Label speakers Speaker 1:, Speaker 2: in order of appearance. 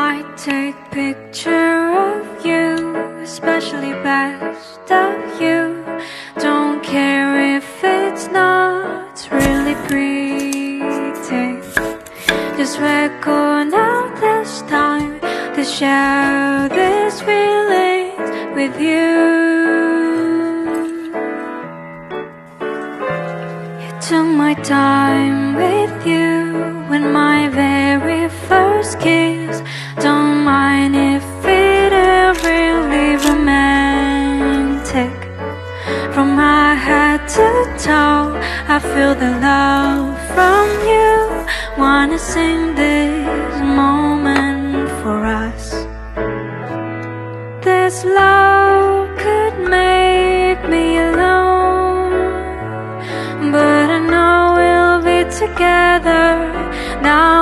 Speaker 1: I take picture of you, especially best of you. Don't care if it's not really pretty. Just record now this time to share these feelings with you. You took my time with you when my very first kiss. Don't mind if it ain't really romantic. From my head to toe, I feel the love from you. Wanna sing this moment for us. This love could make me alone, but I know we'll be together now.